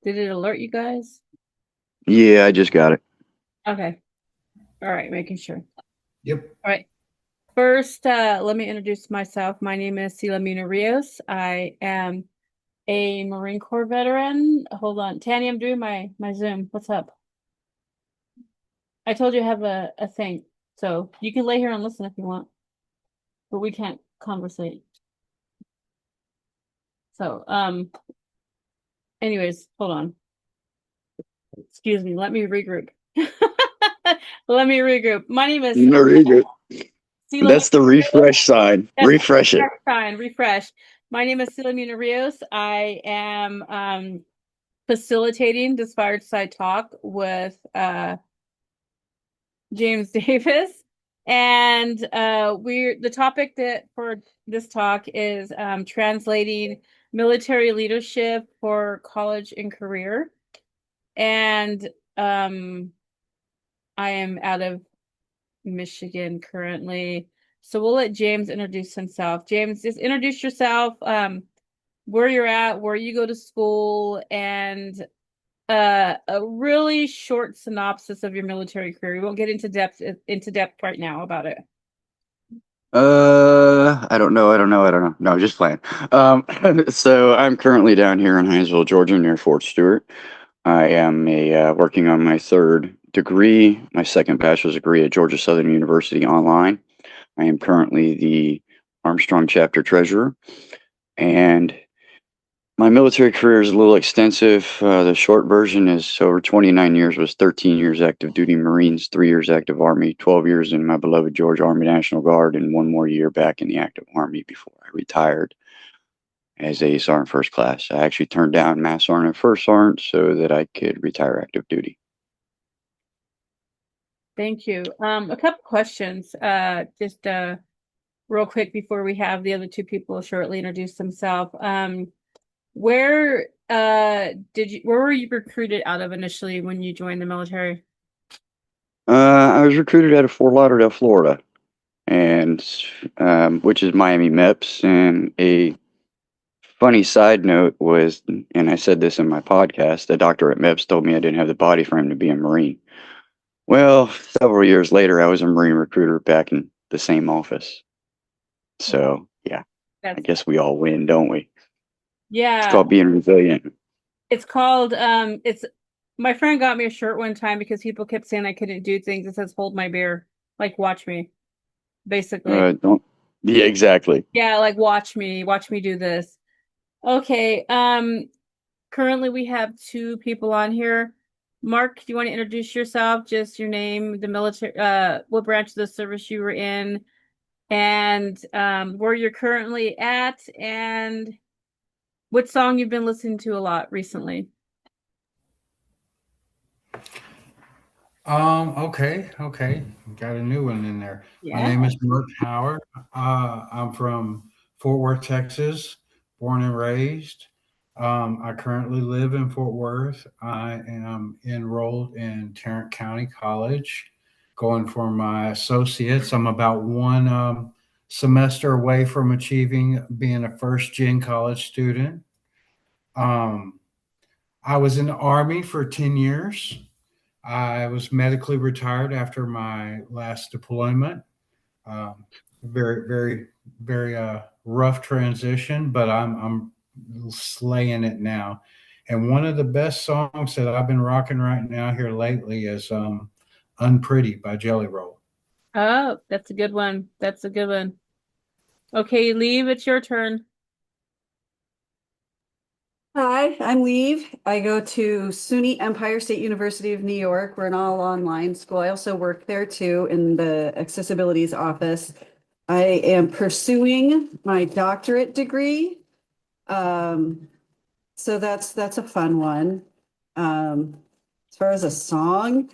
Did it alert you guys? Yeah, I just got it. Okay. All right, making sure. Yep. All right. First, let me introduce myself. My name is Silomina Rios. I am a Marine Corps veteran. Hold on. Tanny, I'm doing my Zoom. What's up? I told you I have a thing. So you can lay here and listen if you want, but we can't conversate. So, anyways, hold on. Excuse me. Let me regroup. Let me regroup. My name is No, you're good. Silomina That's the Rios. refresh sign. That's the Refresh it. refresh sign. Refresh. My name is Silomina Rios. I am facilitating this fireside talk with James Davis. And we're the topic that for this talk is translating military leadership for college and career. And um, I am out of Michigan currently. So we'll let James introduce himself. James, just introduce yourself, where you're at, where you go to school, and a really short synopsis of your military career. We won't get into depth right now about it. I don't know. No, just playing. Um, so I'm currently down here in Hinesville, Georgia, near Fort Stewart. I am working on my third degree, my second bachelor's degree at Georgia Southern University online. I am currently the Armstrong chapter treasurer, and my military career is a little extensive. The short version is over 29 years, was 13 years active duty Marines, 3 years active Army, 12 years in my beloved Georgia Army National Guard, and one more year back in the active Army before I retired as a Sergeant First Class. I actually turned down Mass Sergeant and First Sergeant so that I could retire active duty. Thank you. A couple questions, just real quick before we have the other two people shortly introduce themselves. Where were you recruited out of initially when you joined the military? I was recruited out of Fort Lauderdale, Florida, and which is Miami MEPS. And a funny side note was, and I said this in my podcast, the doctor at MEPS told me I didn't have the body frame to be a Marine. Well, several years later, I was a Marine recruiter back in the same office. So, yeah, I That's guess we all win, don't we? It's Yeah. called being resilient. It's called it's my friend got me a shirt one time because people kept saying I couldn't do things. It says hold my beer. Like watch me, basically. Don't, yeah, exactly. Yeah, like watch me do this. Okay. Currently we have two people on here. Mark, do you want to introduce yourself? Just your name, the military, what branch of the service you were in, and where you're currently at, and what song you've been listening to a lot recently. Okay. Got a new one in there. My Yeah. name is Mark Howard. I'm from Fort Worth, Texas, born and raised. I currently live in Fort Worth. I am enrolled in Tarrant County College, going for my associates. I'm about one semester away from achieving being a first gen college student. Um, I was in the Army for 10 years. I was medically retired after my last deployment. Very rough transition, but I'm slaying it now. And one of the best songs that I've been rocking right now here lately is "Unpretty" by Jelly Roll. Oh, that's a good one. That's a good one. Okay, Leave, it's your turn. Hi, I'm Leave. I go to SUNY Empire State University of New York. We're an all online school. I also work there too in the accessibilities office. I am pursuing my doctorate degree. Um, so that's a fun one. As far as a song,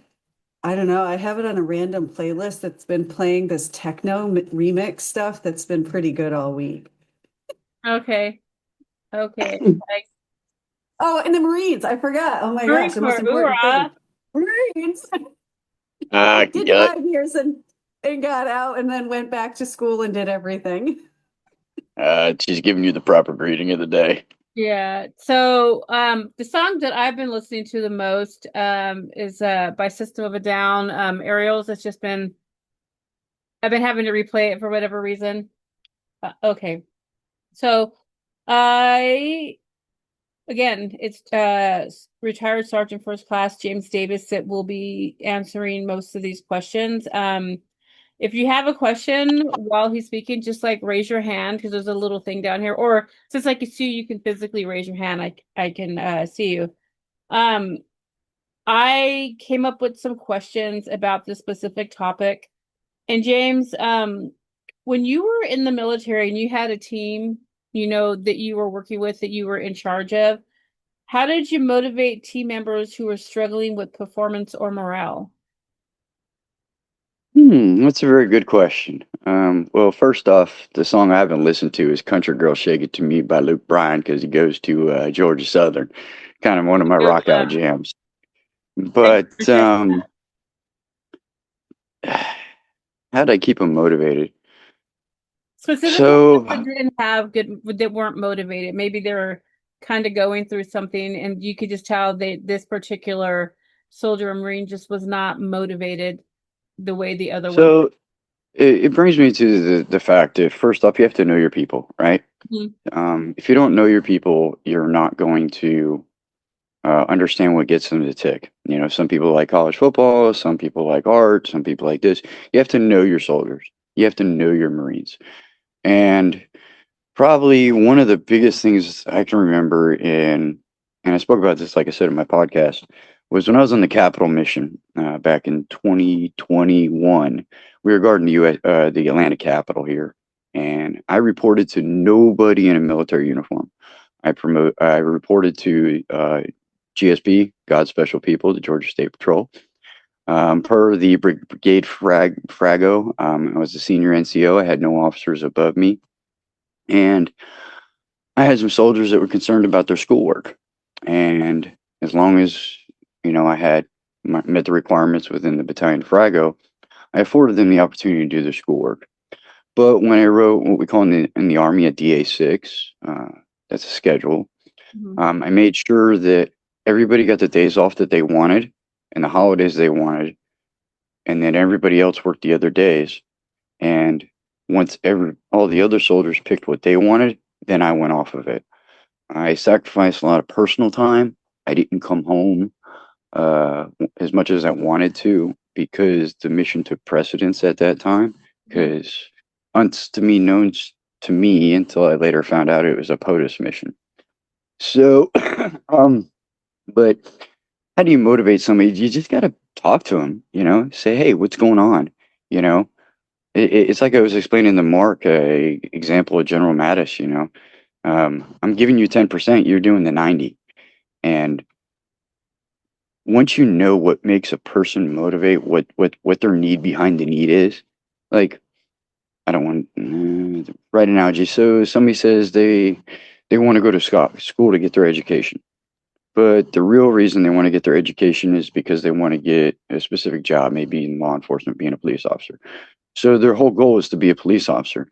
I don't know. I have it on a random playlist that's been playing this remix stuff that's been pretty good all week. Okay. Okay. Like, Oh, and the Marines. I forgot. Oh my Marine gosh, the most Corps, important thing. hoorah. Marines. Ah, Did gut. 5 years and got out and then went back to school and did everything. She's giving you the proper greeting of the day. Yeah. So the song that I've been listening to the most is by System of a Down, Aerials. It's just been I've been having to replay it for whatever reason. Okay. So I again, it's retired Sergeant First Class James Davis that will be answering most of these questions. If you have a question while he's speaking, just like raise your hand because there's a little thing down here. Or since I can see you, you can physically raise your hand. I can see you. Um, I came up with some questions about this specific topic. And James, when you were in the military and you had a team, that you were working with, that you were in charge of, how did you motivate team members who were struggling with performance or morale? That's a very good question. Well, first off, the song I haven't listened to is Country Girl Shake It To Me by Luke Bryan because he goes to Georgia Southern, kind of one of my Good rock out one. jams. Thank you for But checking. how did I keep them motivated? Specifically, So, that didn't have good, that weren't motivated. Maybe they're kind of going through something, and you could just tell this particular soldier or Marine just was not motivated the way the other one. so it brings me to the fact that first off, you have to know your people, right? Mhm. If you don't know your people, you're not going to understand what gets them to tick. Some people like college football, some people like art, some people like this. You have to know your soldiers. You have to know your Marines. And probably one of the biggest things I can remember and I spoke about this, like I said, in my podcast, was when I was on the Capitol mission back in 2021. We were guarding the Atlanta Capitol here, and I reported to nobody in a military uniform. I reported to GSP, God's Special People, the Georgia State Patrol. Per the Brigade Frago, I was a senior NCO. I had no officers above me, and I had some soldiers that were concerned about their schoolwork. And as long as I had met the requirements within the battalion Frago, I afforded them the opportunity to do their schoolwork. But when I wrote what we call in the Army a DA6, that's a schedule. Mhm. I made sure that everybody got the days off that they wanted and the holidays they wanted, and then everybody else worked the other days. And once all the other soldiers picked what they wanted, then I went off of it. I sacrificed a lot of personal time. I didn't come home uh, as much as I wanted to because the mission took precedence at that time. Mhm. Because to me until I later found out it was a POTUS mission. So, but how do you motivate somebody? You just got to talk to them, say, hey, what's going on? You know, it's like I was explaining to Mark, a example of General Mattis, I'm giving you 10%, you're doing the 90. And once you know what makes a person motivate, what their need behind the need is, like, I don't want the right analogy. So somebody says they want to go to school to get their education. But the real reason they want to get their education is because they want to get a specific job, maybe in law enforcement, being a police officer. So their whole goal is to be a police officer.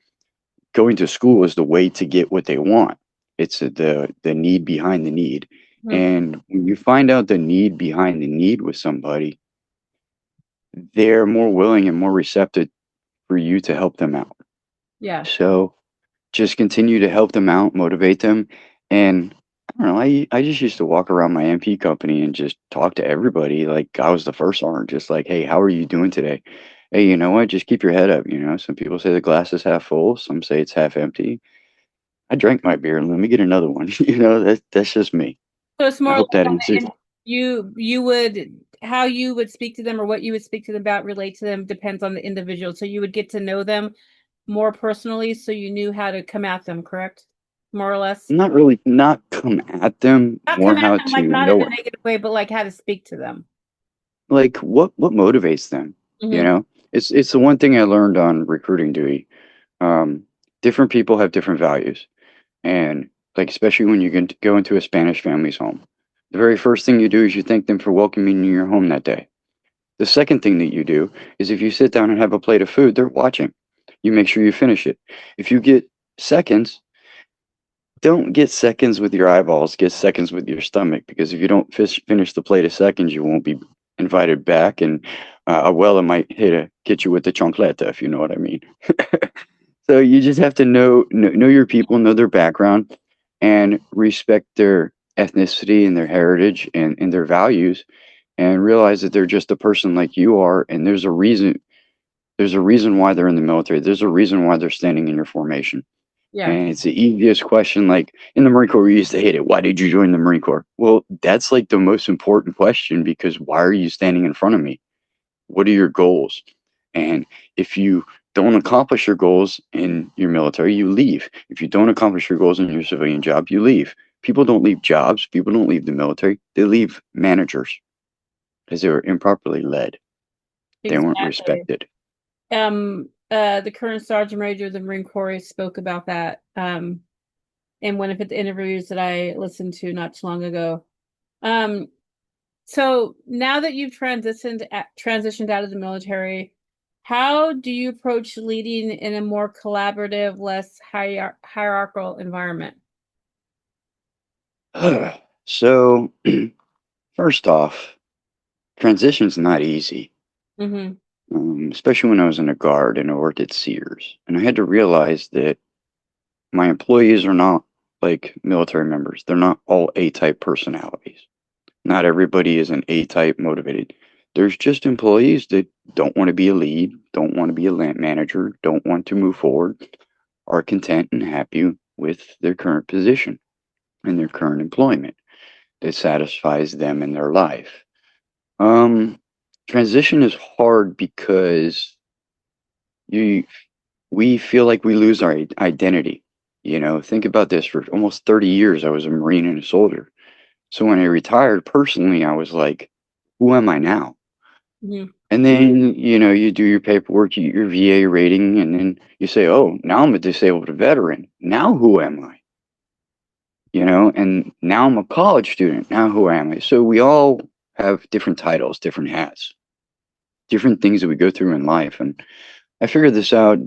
Going to school is the way to get what they want. It's the need behind the need. Mhm. And when you find out the need behind the need with somebody, they're more willing and more receptive for you to help them out. Yeah. So just continue to help them out, motivate them. And I don't know, I just used to walk around my MP company and just talk to everybody like I was the first sergeant, just like, hey, how are you doing today? Hey, you know what? Just keep your head up. Some people say the glass is half full, some say it's half empty. I drank my beer and let me get another one. That's just me. So it's I more hope like that on the answers. you would how you would speak to them or what you would speak to them about relate to them depends on the individual. So you would get to know them more personally, so you knew how to come at them, correct? More or less. Not really, not come at them, Not more come at how them like to not in know a negative way, but like how to speak to them. like what motivates them. You Hmm. know, it's the one thing I learned on recruiting duty. Um, Different people have different values, and like especially when you go into a Spanish family's home, the very first thing you do is you thank them for welcoming you in your home that day. The second thing that you do is if you sit down and have a plate of food, they're watching. You make sure you finish it. If you get seconds, don't get seconds with your eyeballs, get seconds with your stomach, because if you don't finish the plate of seconds, you won't be invited back, and it might get you with the chancleta, if you know what I mean. So you just have to know your people, know their background, and respect their ethnicity and their heritage and their values, and realize that they're just a person like you are, and there's a reason. There's a reason why they're in the military. There's a reason why they're standing in your formation. Yeah, And it's the easiest question. Like in the Marine Corps, we used to hate it. Why did you join the Marine Corps? Well, that's like the most important question, because why are you standing in front of me? What are your goals? And if you don't accomplish your goals in your military, you leave. If you don't accomplish your goals in your civilian job, you leave. People don't leave jobs. People don't leave the military. They leave managers because they were improperly led. They weren't exactly. respected. The current Sergeant Major of the Marine Corps spoke about that in one of the interviews that I listened to not too long ago. So now that you've transitioned out of the military, how do you approach leading in a more collaborative, less hierarchical environment? So, first off, transition's not easy. Mm-hmm. Especially when I was in the guard and I worked at Sears. And I had to realize that my employees are not like military members. They're not all A-type personalities. Not everybody is an A-type motivated. There's just employees that don't want to be a lead, don't want to be a land manager, don't want to move forward, are content and happy with their current position and their current employment that satisfies them in their life. Um, Transition is hard because you we feel like we lose our identity. Think about this. For almost 30 years, I was a Marine and a soldier. So when I retired personally, I was like, who am I now? Mm-hmm. And then, you do your paperwork, you get your VA rating, and then you say, oh, now I'm a disabled veteran. Now who am I? And now I'm a college student. Now who am I? So we all have different titles, different hats, different things that we go through in life. And I figured this out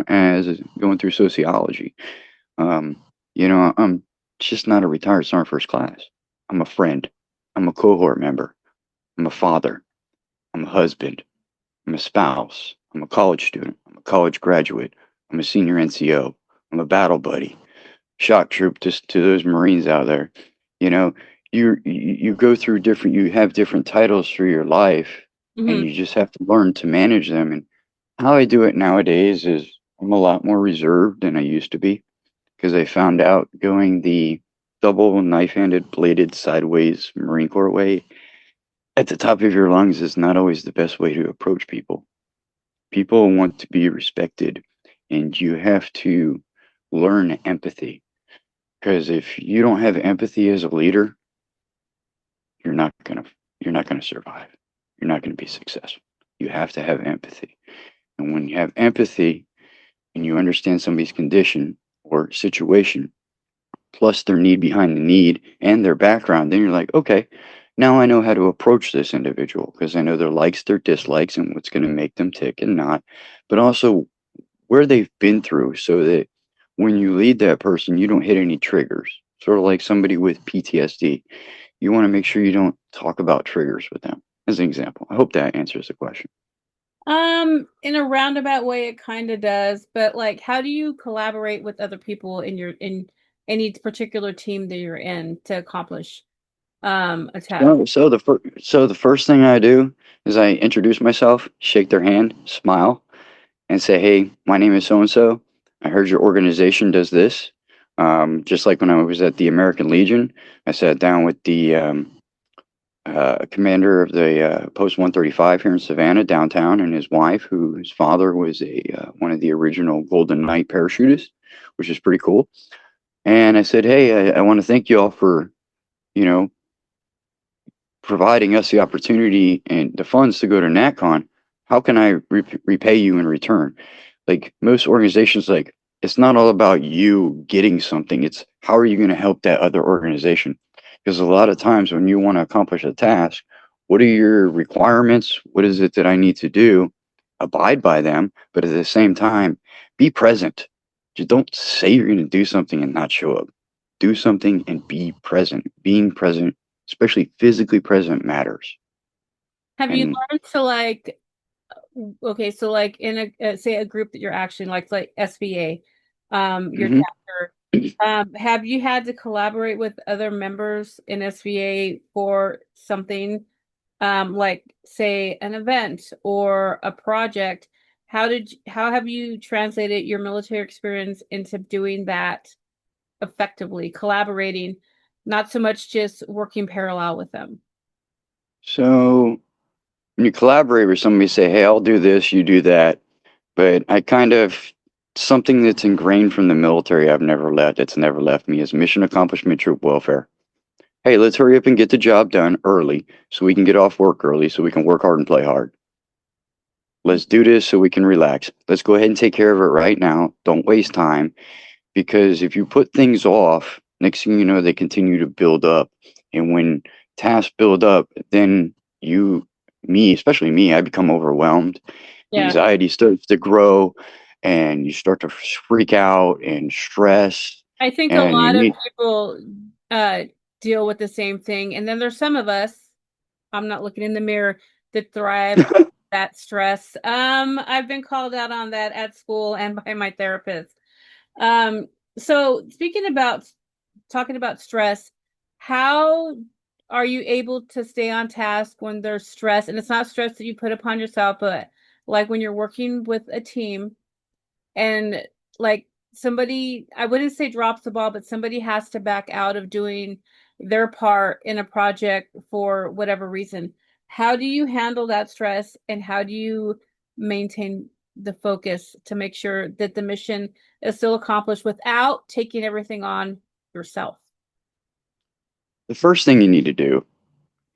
as going through sociology. Um, I'm just not a retired sergeant first class. I'm a friend. I'm a cohort member. I'm a father. I'm a husband. I'm a spouse. I'm a college student. I'm a college graduate. I'm a senior NCO. I'm a battle buddy. Shock troop to those Marines out there. You know, you go through different. You have different titles through your life, and Mm-hmm. you just have to learn to manage them. And how I do it nowadays is I'm a lot more reserved than I used to be, because I found out going the double knife-handed bladed sideways Marine Corps way at the top of your lungs is not always the best way to approach people. People want to be respected, and you have to learn empathy. Because if you don't have empathy as a leader, you're not gonna you're not gonna survive. You're not gonna be successful. You have to have empathy. And when you have empathy and you understand somebody's condition or situation, plus their need behind the need and their background, then you're like, okay, now I know how to approach this individual, because I know their likes, their dislikes, and what's going to make them tick and not, but also where they've been through, so that when you lead that person, you don't hit any triggers. Sort of like somebody with PTSD. You want to make sure you don't talk about triggers with them, as an example. I hope that answers the question. In a roundabout way, it kind of does, but like, how do you collaborate with other people in any particular team that you're in to accomplish a task? So the first thing I do is I introduce myself, shake their hand, smile, and say, "Hey, my name is so and so. I heard your organization does this." Just like when I was at the American Legion, I sat down with the commander of the Post 135 here in Savannah, downtown, and his wife, whose father was a one of the original Golden Knight parachutists, which is pretty cool. And I said, "Hey, I want to thank you all for, you know, providing us the opportunity and the funds to go to NatCon. How can I repay you in return?" Like most organizations, like it's not all about you getting something. It's how are you going to help that other organization? Because a lot of times when you want to accomplish a task, what are your requirements? What is it that I need to do? Abide by them, but at the same time, be present. Just don't say you're going to do something and not show up. do something and be present. Being present, especially physically present, matters. Have you And learned to like, okay, so like in a say a group that you're actually like SBA, your mhm. chapter, have you had to collaborate with other members in SBA for something, like say an event or a project? How have you translated your military experience into doing that effectively, collaborating, not so much just working parallel with them? So when you collaborate with somebody, say, hey, I'll do this, you do that. But I kind of, something that's ingrained from the military I've never left, it's never left me, is mission accomplishment, troop welfare. Hey, let's hurry up and get the job done early so we can get off work early so we can work hard and play hard. Let's do this so we can relax. Let's go ahead and take care of it right now. Don't waste time, because if you put things off, next thing you know, they continue to build up. And when tasks build up, then especially me, I become overwhelmed. Yeah. Anxiety starts to grow and you start to freak out and stress. I think a And you lot of need, people uh deal with the same thing. And then there's some of us, I'm not looking in the mirror, that thrive on that stress. I've been called out on that at school and by my therapist. Um, so speaking about talking about stress, how are you able to stay on task when there's stress? And it's not stress that you put upon yourself, but like when you're working with a team and like somebody, I wouldn't say drops the ball, but somebody has to back out of doing their part in a project for whatever reason. How do you handle that stress and how do you maintain the focus to make sure that the mission is still accomplished without taking everything on yourself? the first thing you need to do,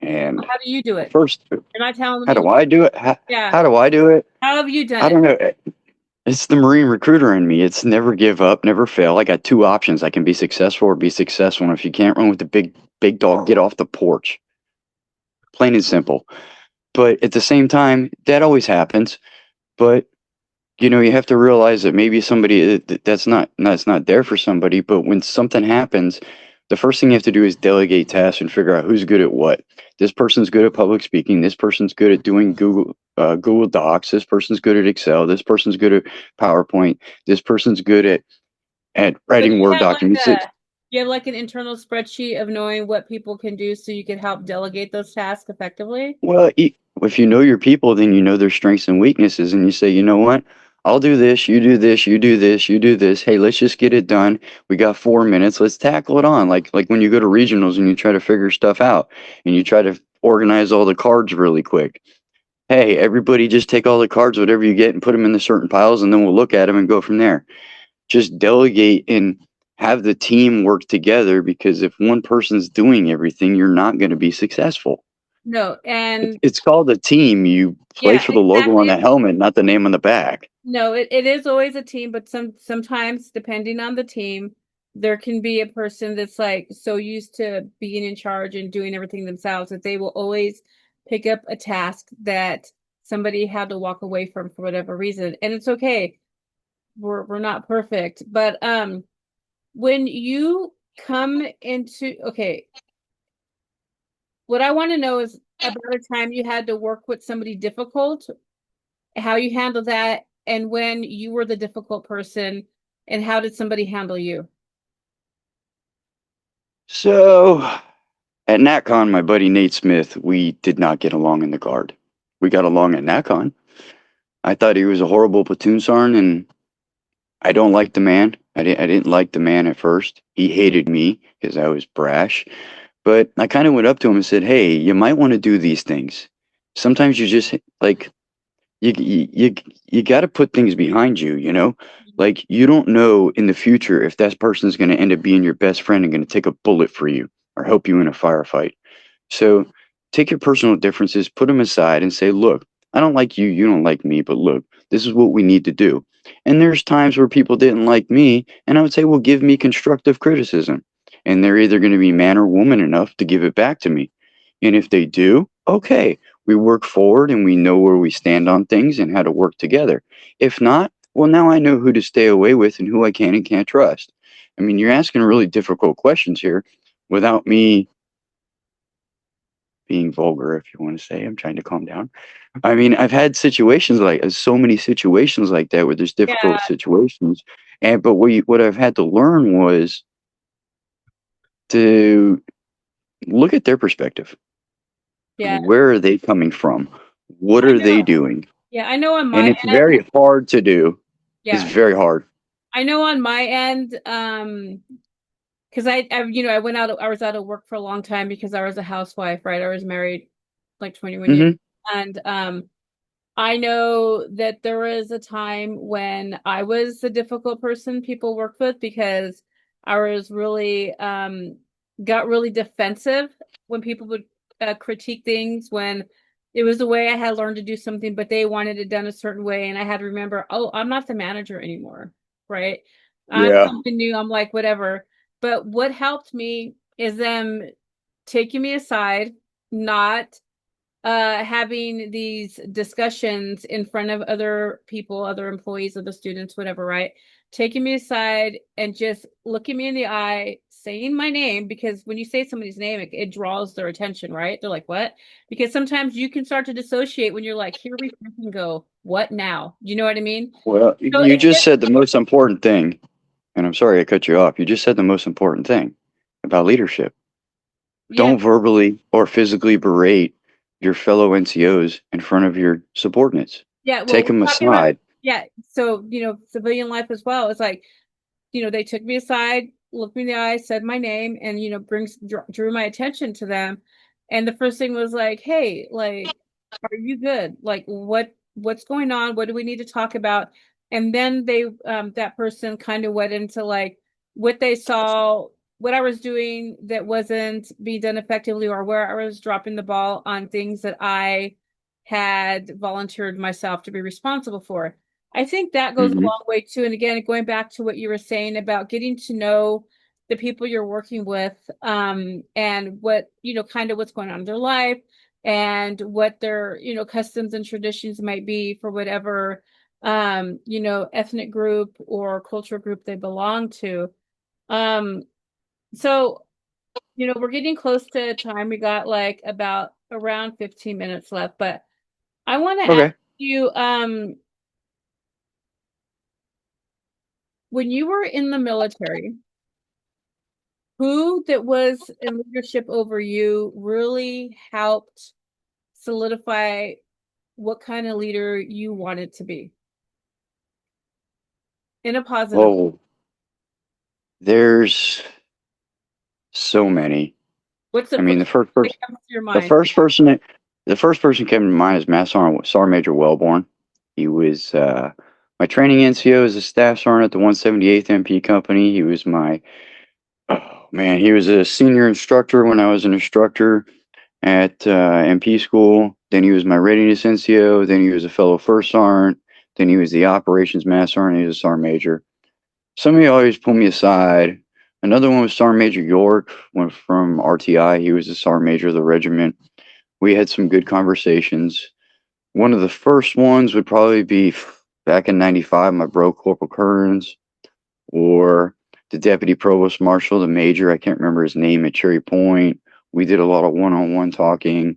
and How do you do the it? first, You're not telling how me. do I do it? Yeah. How do I do it? How have you done I it? don't know. It's the Marine recruiter in me. It's never give up, never fail. I got two options. I can be successful or be successful. And if you can't run with the big dog, get off the porch. Plain and simple. But at the same time, that always happens. But you have to realize that maybe somebody that's not there for somebody. But when something happens, the first thing you have to do is delegate tasks and figure out who's good at what. This person's good at public speaking. This person's good at doing Google Docs. This person's good at Excel. This person's good at PowerPoint. This person's good at So do writing you Word have documents. you have like an internal spreadsheet of knowing what people can do so you can help delegate those tasks effectively? Well, if you know your people, then you know their strengths and weaknesses, and you say, you know what? I'll do this, you do this, you do this, you do this. Hey, let's just get it done. We got 4 minutes. Let's tackle it on. Like when you go to regionals and you try to figure stuff out and you try to organize all the cards really quick. Hey, everybody just take all the cards, whatever you get, and put them in the certain piles, and then we'll look at them and go from there. Just delegate and have the team work together, because if one person's doing everything, you're not going to be successful. No, and It's called a team. You play yeah, for the logo on exactly. the helmet, not the name on the back. No, it is always a team, but sometimes depending on the team, there can be a person that's like so used to being in charge and doing everything themselves that they will always pick up a task that somebody had to walk away from for whatever reason. And it's okay. We're not perfect. But when you come into okay, what I want to know is about a time you had to work with somebody difficult, how you handled that, and when you were the difficult person, and how did somebody handle you? So at NatCon, my buddy Nate Smith, we did not get along in the guard. We got along at NatCon. I thought he was a horrible platoon sergeant, and I don't like the man. I didn't like the man at first. He hated me because I was brash. But I kind of went up to him and said, "Hey, you might want to do these things. Sometimes you just like you got to put things behind you, you know? Like you don't know in the future if that person is going to end up being your best friend and going to take a bullet for you or help you in a firefight. So take your personal differences, put them aside and say, look, I don't like you, you don't like me, but look, this is what we need to do." And there's times where people didn't like me, and I would say, well, give me constructive criticism. And they're either going to be man or woman enough to give it back to me. And if they do, okay, we work forward and we know where we stand on things and how to work together. If not, well, now I know who to stay away with and who I can and can't trust. I mean, you're asking really difficult questions here without me being vulgar, if you want to say. I'm trying to calm down. I mean, I've had situations like so many situations like that where there's Yeah, difficult situations, and but what I've had to learn was to look at their perspective. yeah. Where are they coming from? What I are they know. doing? Yeah, I know on And my it's end. very hard to do. It's Yeah, very hard. I know on my end. Because I went out. I was out of work for a long time because I was a housewife, right? I was married like 21 years, Hmm. and I know that there was a time when I was the difficult person people worked with because I was really got really defensive when people would critique things when it was the way I had learned to do something, but they wanted it done a certain way, and I had to remember, oh, I'm not the manager anymore, right? I'm Yeah. something new. I'm like whatever. But what helped me is them taking me aside, not having these discussions in front of other people, other employees, other students, whatever, right? Taking me aside and just looking me in the eye, saying my name, because when you say somebody's name, it draws their attention, right? They're like, what? Because sometimes you can start to dissociate when you're like, here we can go, what now? You know what I mean? Well, So you it's just just, said the most important thing, and I'm sorry I cut you off. You just said the most important thing about leadership. yeah, Don't verbally or physically berate your fellow NCOs in front of your subordinates. yeah. Well, Take we're them talking about, aside. yeah. So, civilian life as well. It's like, they took me aside, looked me in the eye, said my name, and drew my attention to them. And the first thing was like, "Hey, like, are you good? Like, what's going on? What do we need to talk about?" And then that person kind of went into like what they saw, what I was doing that wasn't being done effectively, or where I was dropping the ball on things that I had volunteered myself to be responsible for. I think that goes a Hmm. long way too. And again, going back to what you were saying about getting to know the people you're working with, and what, kind of what's going on in their life and what their, customs and traditions might be for whatever, ethnic group or cultural group they belong to. Um, so, we're getting close to time. We got like about around 15 minutes left, but I want to ask Okay. you, when you were in the military, who that was in leadership over you really helped solidify what kind of leader you wanted to be in a positive? Well, there's so many. What's the I mean, first that comes to your the mind? first person, that- the first person came to mind is Sergeant Major Wellborn. He was my training NCO as a staff sergeant at the 178th MP Company. He was oh man, he was a senior instructor when I was an instructor at MP school. Then he was my readiness NCO. Then he was a fellow first sergeant. Then he was the operations master sergeant. He was a sergeant major. Somebody always pulled me aside. Another one was Sergeant Major York, went from RTI. He was the sergeant major of the regiment. We had some good conversations. One of the first ones would probably be back in '95, my bro Corporal Kearns, or the Deputy Provost Marshal, the Major. I can't remember his name at Cherry Point. We did a lot of one-on-one talking.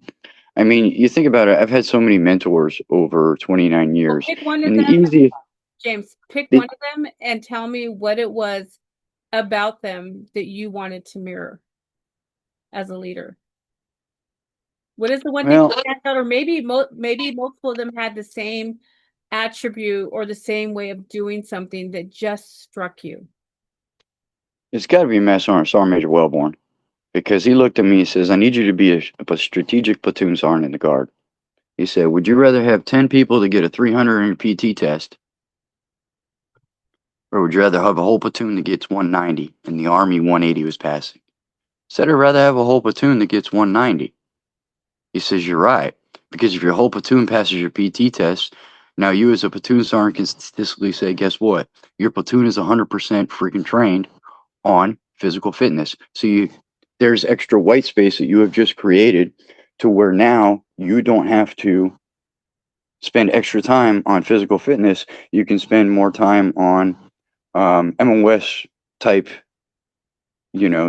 I mean, you think about it, I've had so many mentors over 29 Well, years. pick one of And the them, easiest, James. Pick the, one of them and tell me what it was about them that you wanted to mirror as a leader. What is the one thing well, that stands out, or maybe multiple of them had the same attribute or the same way of doing something that just struck you? it's got to be Master Sergeant Major Wellborn, because he looked at me and says, I need you to be a strategic platoon sergeant in the Guard. He said, would you rather have 10 people to get a 300 in your PT test, or would you rather have a whole platoon that gets 190 and the Army 180 was passing? Said I'd rather have a whole platoon that gets 190. He says, you're right. Because if your whole platoon passes your PT test, now you as a platoon sergeant can statistically say, guess what? Your platoon is 100% freaking trained on physical fitness. So there's extra white space that you have just created to where now you don't have to spend extra time on physical fitness. You can spend more time on MOS type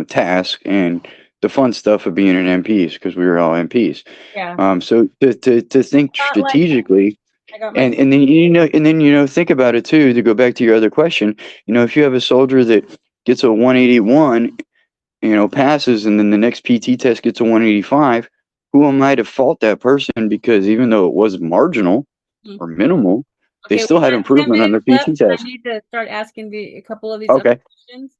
task and the fun stuff of being an MPs because we were all MPs. Yeah. So to think Not like strategically, I got my and then think about it too. To go back to your other question, if you have a soldier that gets a 181, passes, and then the next PT test gets a 185, who am I to fault that person? Because even though it was marginal Mhm. or minimal, they Okay, still we had got 10 improvement on their minutes left. PT I test. need to start asking a couple of these other Okay. questions.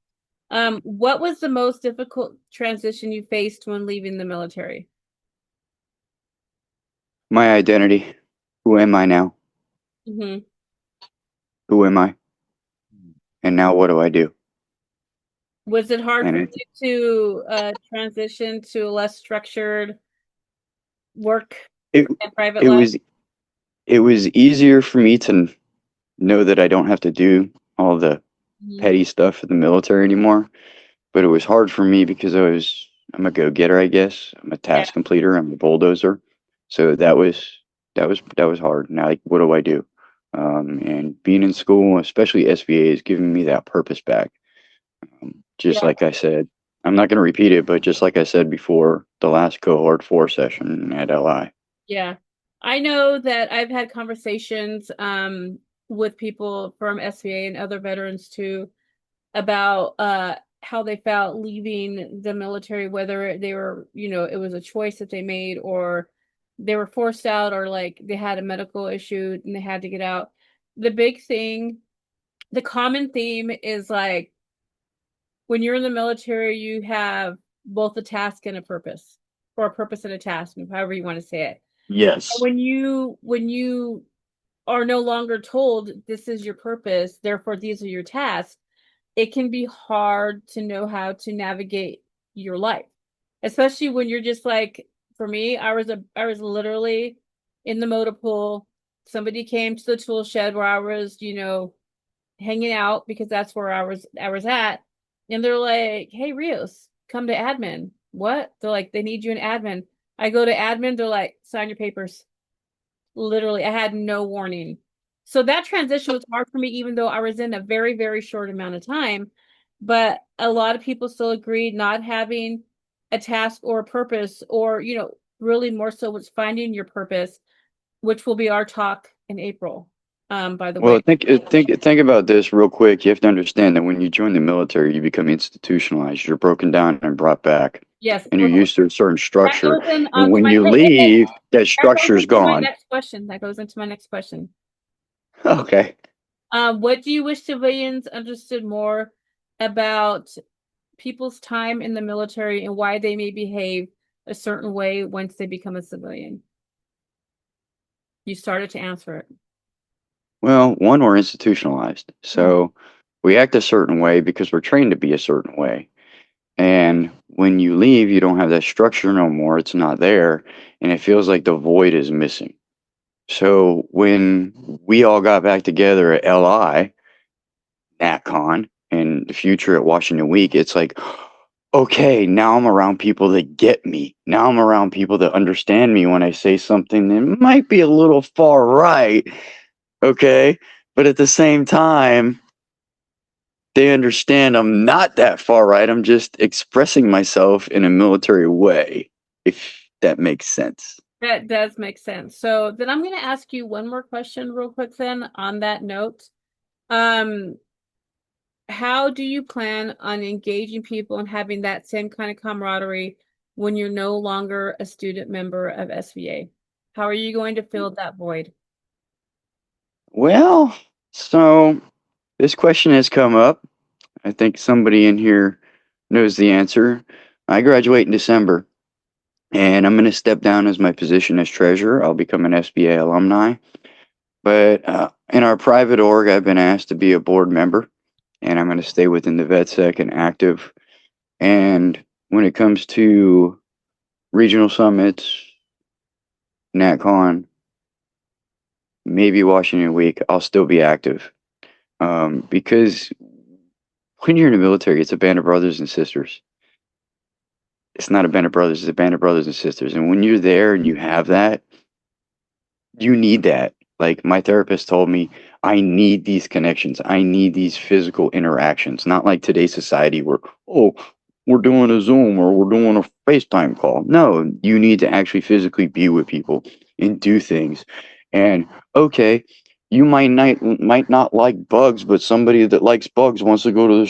What was the most difficult transition you faced when leaving the military? My identity. Who am I now? Hmm. Who am I? And now what do I do? Was it hard for And you to transition to a less structured work it and private it life? was it was easier for me to know that I don't have to do all the Mhm. petty stuff in the military anymore. But it was hard for me because I'm a go-getter, I guess. I'm a Yeah, task completer. I'm a bulldozer. So that was hard. Now, like, what do I do? And being in school, especially SVA, is giving me that purpose back. Just yeah, like I said, I'm not going to repeat it, but just like I said before, the last cohort 4 session at LI. yeah. I know that I've had conversations with people from SVA and other veterans too about how they felt leaving the military, whether they were, it was a choice that they made or they were forced out or like they had a medical issue and they had to get out. The big thing, the common theme is like when you're in the military, you have both a task and a purpose, or a purpose and a task, however you want to say it. And Yes. when you are no longer told this is your purpose, therefore these are your tasks, it can be hard to know how to navigate your life, especially when you're just like, for me, I was literally in the motor pool. Somebody came to the tool shed where I was, hanging out because that's where I was at. And they're like, "Hey, Rios, come to admin." What? They're like, "They need you in admin." I go to admin, they're like, "Sign your papers." Literally, I had no warning. So that transition was hard for me, even though I was in a very, very short amount of time. But a lot of people still agreed not having a task or a purpose, or, really more so was finding your purpose, which will be our talk in April, by the way. Well, think about this real quick. You have to understand that when you join the military, you become institutionalized. You're broken down and brought back, Yes, and you're well, used to a certain that structure. goes in And onto when my you hey, hey, hey, leave, that that goes structure's into my gone. next question. That goes into my next question. Okay. What do you wish civilians understood more about people's time in the military and why they may behave a certain way once they become a civilian? You started to answer it. Well, one, we're institutionalized. So we act a certain way because we're trained to be a certain way. And when you leave, you don't have that structure no more. It's not there. And it feels like the void is missing. So when we all got back together at LI, NatCon, and the future at Washington Week, it's like, okay, now I'm around people that get me. Now I'm around people that understand me when I say something that might be a little far right. Okay. But at the same time, they understand I'm not that far right. I'm just expressing myself in a military way, if that makes sense. That does make sense. So then I'm going to ask you one more question real quick then on that note. Um, how do you plan on engaging people and having that same kind of camaraderie when you're no longer a student member of SVA? How are you going to fill that void? Well, so this question has come up. I think somebody in here knows the answer. I graduate in December, and I'm going to step down as my position as treasurer. I'll become an SBA alumni. But in our private org, I've been asked to be a board member, and I'm going to stay within the VetSec and active. And when it comes to regional summits, NatCon, maybe Washington Week, I'll still be active. Because when you're in the military, it's a band of brothers and sisters. It's not a band of brothers, it's a band of brothers and sisters. And when you're there and you have that, you need that. Like my therapist told me, I need these connections. I need these physical interactions. Not like today's society where, oh, we're doing a Zoom or we're doing a FaceTime call. No, you need to actually physically be with people and do things. And okay, you might not like bugs, but somebody that likes bugs wants to go to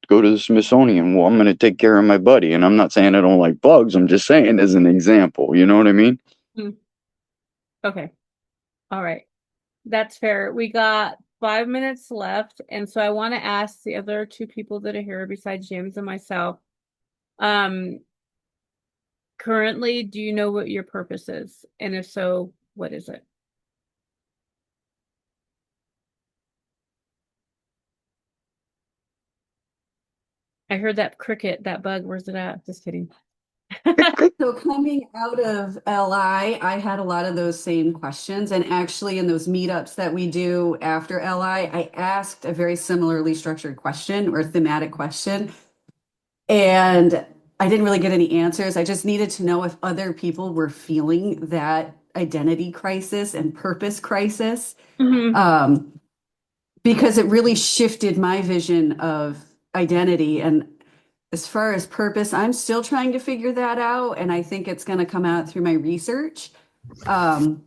the Smithsonian. Well, I'm going to take care of my buddy, and I'm not saying I don't like bugs. I'm just saying as an example. You know what I mean? Okay. All right. That's fair. We got 5 minutes left, and so I want to ask the other two people that are here besides James and myself. Currently, do you know what your purpose is? And if so, what is it? I heard that cricket, that bug. Where's it at? Just kidding. So coming out of LI, I had a lot of those same questions. And actually, in those meetups that we do after LI, I asked a very similarly structured question or thematic question. And I didn't really get any answers. I just needed to know if other people were feeling that identity crisis and purpose crisis. Because it really shifted my vision of identity. And as far as purpose, I'm still trying to figure that out. And I think it's going to come out through my research to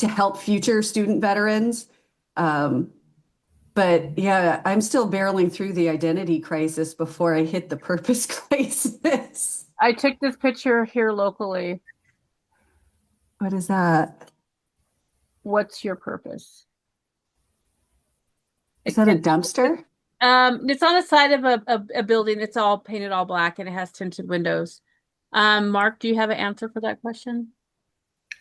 help future student veterans. But yeah, I'm still barreling through the identity crisis before I hit the purpose crisis. I took this picture here locally. What is that? What's your purpose? Is that a dumpster? It's on the side of a building. It's all painted all black and it has tinted windows. Mark, do you have an answer for that question?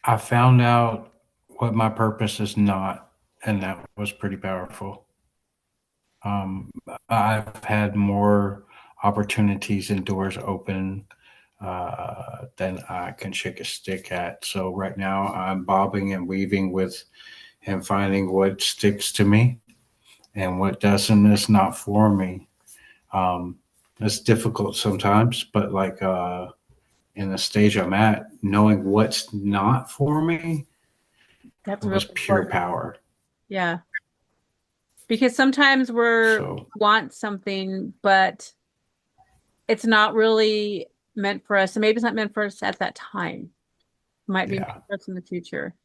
I found out what my purpose is not, and that was pretty powerful. I've had more opportunities and doors open than I can shake a stick at. So right now I'm bobbing and weaving with and finding what sticks to me and what doesn't is not for me. It's difficult sometimes, but like in the stage I'm at, knowing what's not for me That's was really pure important. power. Yeah. Because sometimes we're So want something, but it's not really meant for us. And maybe it's not meant for us at that time. It might be meant yeah, for us in the future.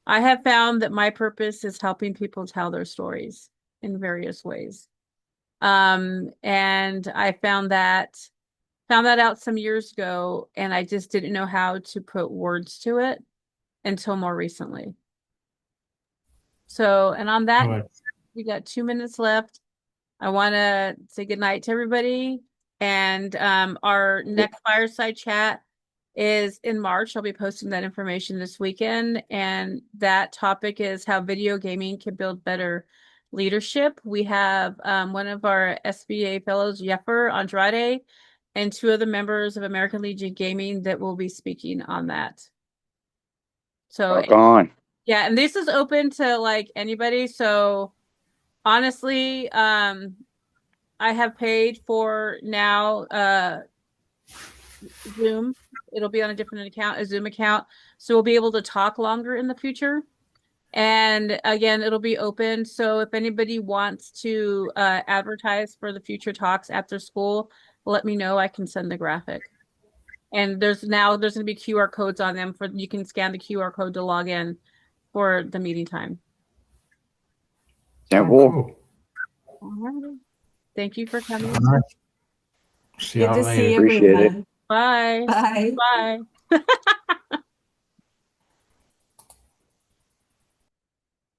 I have found that my purpose is helping people tell their stories in various ways. And I found that out some years ago, and I just didn't know how to put words to it until more recently. So, and on that, but we got 2 minutes left. I want to say goodnight to everybody. And our next fireside chat is in March. I'll be posting that information this weekend. And that topic is how video gaming can build better leadership. We have one of our SBA fellows, Jeffer Andrade, and two other members of American Legion Gaming that will be speaking on that. So, Rock on. yeah, and this is open to like anybody. So honestly, I have paid for now Zoom. It'll be on a different account, a Zoom account. So we'll be able to talk longer in the future. And again, it'll be open. So if anybody wants to advertise for the future talks after school, let me know. I can send the graphic. And there's going to be QR codes on them for you can scan the QR code to log in for the meeting time. Yeah, oh, well, cool. All right. Thank you for coming. All right. See Good y'all to see later. appreciate it. everyone. Bye. Bye. Bye.